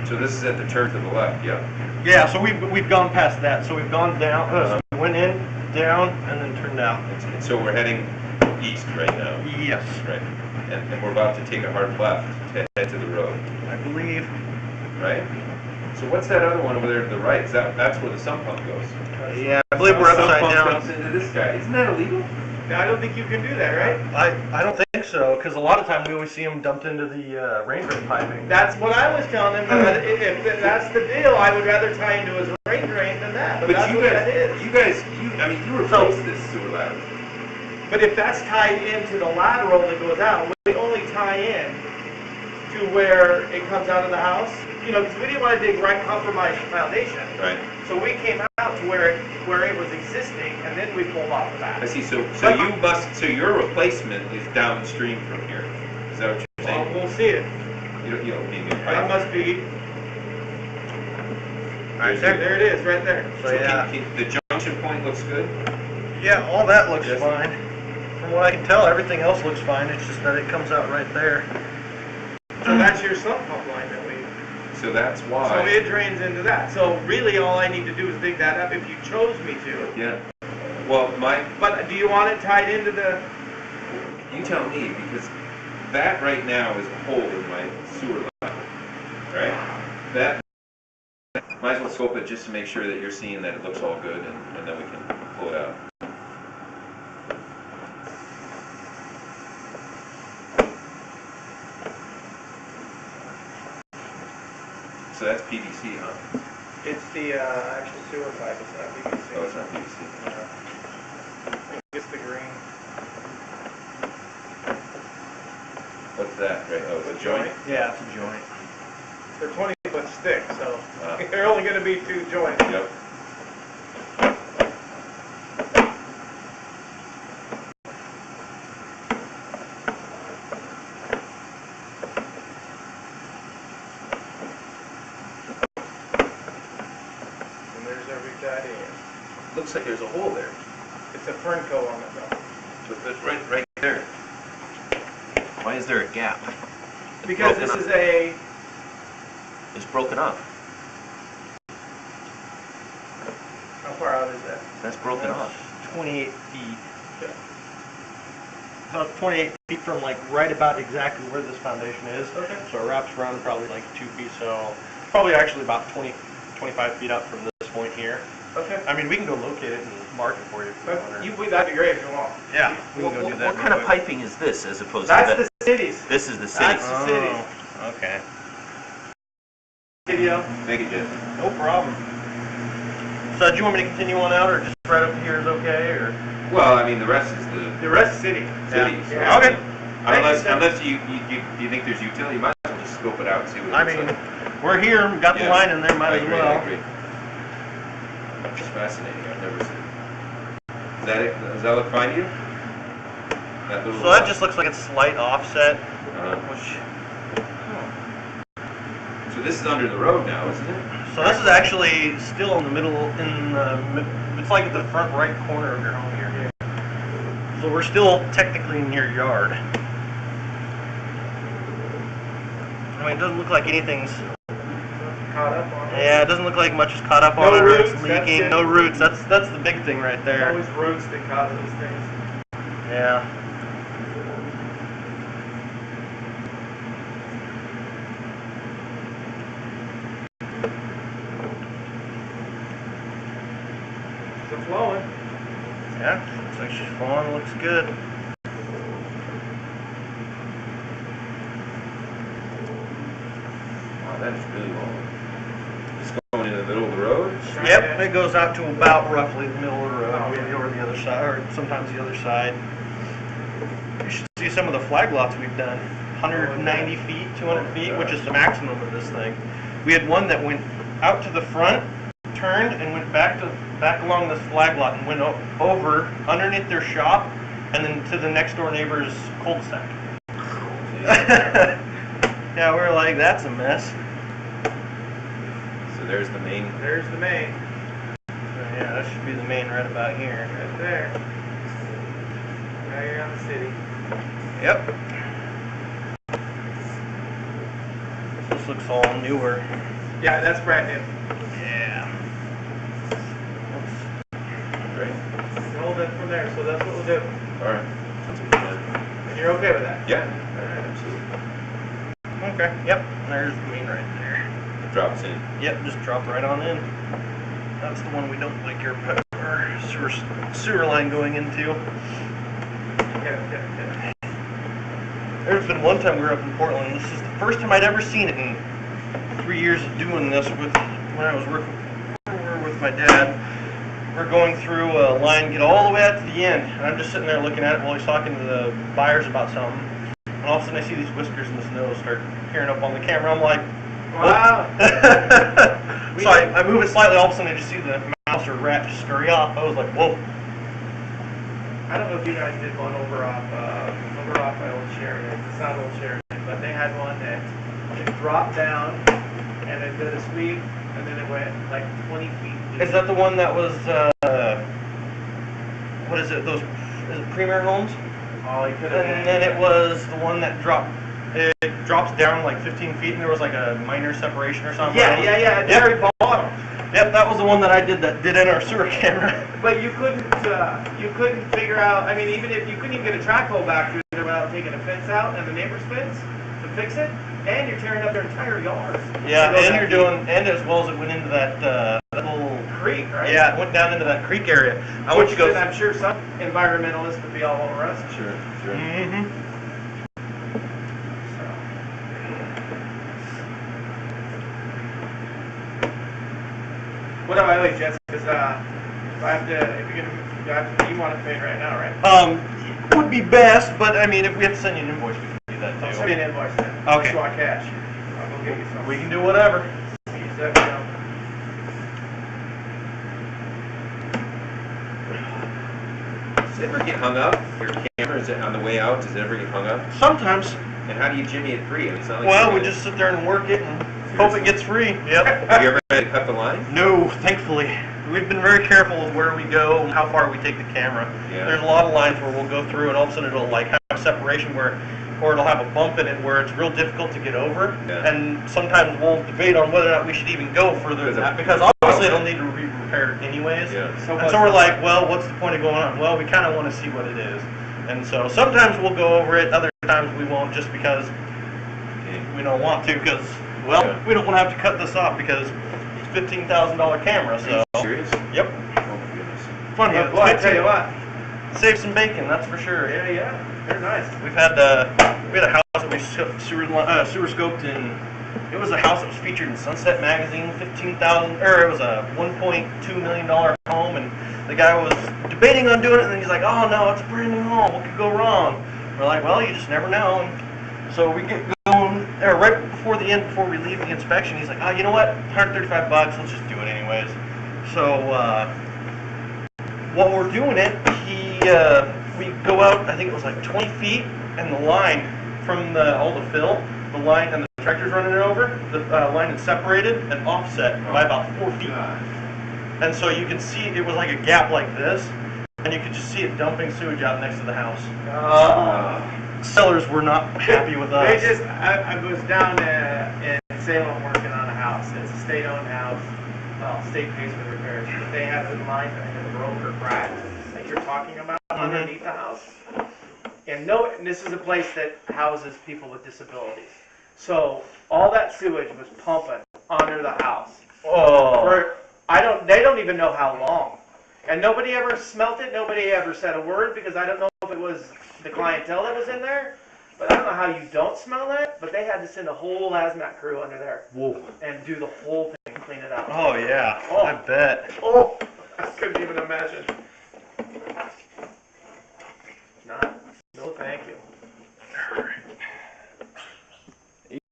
So this is at the turn to the left, yeah. Yeah, so we've gone past that. So we've gone down, so we went in, down, and then turned out. And so we're heading east right now. Yes. Right. And we're about to take a hard left to head to the road. I believe. Right? So what's that other one over there to the right? That's where the sump pump goes. Yeah, I believe we're upside down. Dumps into this guy. Isn't that illegal? No, I don't think you can do that, right? I don't think so, because a lot of times we always see them dumped into the rain drain piping. That's what I was telling him. That if that's the deal, I would rather tie into his rain drain than that. But that's you what guys, that is. you replaced this sewer lateral. But if that's tied into the lateral that goes out, we only tie in to where it comes out of the house. You know, because we didn't want to dig right compromised foundation. Right. So we came out to where it was existing, and then we pulled off of that. I see. So your replacement is downstream from here. Is that what you're saying? We'll see it. You don't need new pipe. That must be. Right There it is, right there. So yeah. The junction point looks good. Yeah, all that looks Yes. fine. From what I can tell, everything else looks fine. It's just that it comes out right there. So that's your sump pump line that we. So that's why. So it drains into that. So really, all I need to do is dig that up if you chose me to. Yeah. Well, But do you want it tied into the? you tell me, because that right now is a hole in my sewer line, right? That might as well scope it just to make sure that you're seeing that it looks all good, and then we can pull it out. So that's PVC, huh? It's the actual sewer pipe. It's not PVC. Oh, it's not PVC. I think it's the green. What's that? Right? Oh, it's a joint. Yeah, it's a joint. They're 20-foot thick, so Wow. they're only going to be 2 joints. Yep. And there's every tied in. Looks like there's a hole there. It's a Fernco on it though. But right there. Why is there a gap? Because broken this up. is a. It's broken up. How far out is that? That's broken off. 28 feet. Yeah. About 28 feet from like right about exactly where this foundation is. Okay. So it wraps around probably like 2 feet. So probably actually about 20, 25 feet up from this point here. Okay. I mean, we can go locate it and mark it for you if you want. That'd be great if you want. Yeah, we can go do that. What kind of piping is this as opposed That's to the that? cities. This is the city. That's the cities. Oh, okay. Video. Make it, Jeff. No problem. So do you want me to continue on out, or just right up here is okay, or? Well, I mean, the rest is The rest is city. city. Yeah. so- Yeah. Okay. Unless you think there's utility, you might as well just scope it out and see what it I looks mean, like. we're here, we got the Yeah. line in there, might I as agree, I well. agree. It's fascinating. I've never seen it. Is that it? Does that look fine to you? That little So that just looks like it's slight offset, Uh-huh. which, So this is under the road now, isn't it? so this is actually still in the middle, it's like at the front right corner of your home here. So we're still technically in your yard. I mean, it doesn't look like anything's, Caught up on it. yeah, it doesn't look like much is caught up No on it, or roots, it's that's leaking, it. no roots, that's the big thing right there. Always roots that cause these things. Yeah. It's flowing. Yeah, looks like she's flowing, looks good. Wow, that is really long. It's going in the middle of the road? Yep, it goes out to about roughly the middle of the road, maybe over the other side, or sometimes the other side. You should see some of the flag lots we've done. 190 feet, 200 feet, which is the maximum of this thing. We had one that went out to the front, turned, and went back along this flag lot and went over underneath their shop, and then to the next door neighbor's cul-de-sac. Yeah, we're like, that's a mess. So there's the main. There's the main. So yeah, that should be the main right about here. Right there. Now you're on the city. Yep. So This looks all newer. Yeah, that's brand new. Yeah. Great. Roll it from there, so that's what we'll do. All right. That's a good plan. And you're okay with that? Yeah. Absolutely. Okay. Yep. There's the main right there. Drops in. Yep. Just drop right on in. That's the one we don't like your sewer line going into. Yeah. There's been one time we were up in Portland. This is the first time I'd ever seen it in 3 years of doing this when I was working with my dad. We're going through a line, get all the way out to the end, and I'm just sitting there looking at it while he's talking to the buyers about something. And all of a sudden I see these whiskers in the snow start peering up on the camera. I'm like, Wow. so I move it slightly, all of a sudden I just see the mouse or rat just scurry off. I was like, whoa. I don't know if you guys did one over off my old Sheridan. It's not old Sheridan, but they had one that it dropped down and it did a sweep and then it went like 20 feet. Is that the one that was, what is it, is it Premier Homes? Oh, he could have And then it was the one that it drops down like 15 feet and there was like a minor separation or something. Yeah, at the very bottom. Yep, that was the one that I did in our sewer camera. But you couldn't figure out. I mean, even if you couldn't even get a track hole back through there without taking a fence out and the neighbor's fence to fix it, and you're tearing up their entire yard. Yeah, To go and that you're deep. doing, and as well as it went into that little Creek, right? Yeah, it went down into that creek area. I want you to go. I'm sure some environmentalists would be all over us. Sure. Mm-hmm. What do I like, Jess? Because you want it paid right now, right? Would be best, but I mean, if we have to send you an invoice, we can do that I'll too. send you an invoice then. Okay. Just want cash. I'll go get you some. We can do whatever. Use that, you know. Does it ever get hung up? Your camera, is it on the way out? Does it ever get hung up? Sometimes. And how do you jimmy it free? I mean, it's not like Well, you're we gonna- just sit there and work it and hope it gets free. Yep. Have you ever had to cut the line? No, thankfully. We've been very careful with where we go and how far we take the camera. Yeah. There's a lot of lines where we'll go through and all of a sudden it'll like have a separation or it'll have a bump in it where it's real difficult to get over. Yeah. And sometimes we'll debate on whether or not we should even go further than that because obviously it'll need to be repaired anyways. Yeah. And so we're like, well, what's the point of going on? Well, we kind of want to see what it is. And so sometimes we'll go over it, other times we won't just because we don't want to because, well, Yeah. we don't want to have to cut this off because it's a $15,000 camera, so. Are you serious? Yep. Oh my goodness. Fun, Yeah, boy, I tell you what. Save some bacon, that's for sure. Yeah, they're nice. We've had we had a house that we sewer scoped in. It was a house that was featured in Sunset Magazine, it was a $1.2 million home, and the guy was debating on doing it, and then he's like, oh no, it's a brand new home, what could go wrong? We're like, well, you just never know. And so we get going, right before the end, before we leave the inspection, he's like, oh, you know what, $135, let's just do it anyways. So, while we're doing it, we go out, I think it was like 20 feet, and the line from all the fill, the line and the tractor's running it over, the line is separated and offset by about 4 feet. And so you can see it was like a gap like this, and you could just see it dumping sewage out next to the house. Sellers were not happy with us. I was down in Salem working on a house. It's a state-owned house. Well, state pays for the repairs. But they had the line that broke or cracked that you're talking about underneath the house. And this is a place that houses people with disabilities. So all that sewage was pumping under the house. Oh. They don't even know how long. And nobody ever smelt it. Nobody ever said a word because I don't know if it was the clientele that was in there. But I don't know how you don't smell that. But they had to send a whole hazmat crew under there Whoa. and do the whole thing, clean it out. Oh yeah, Oh. I bet. Oh, I couldn't even imagine.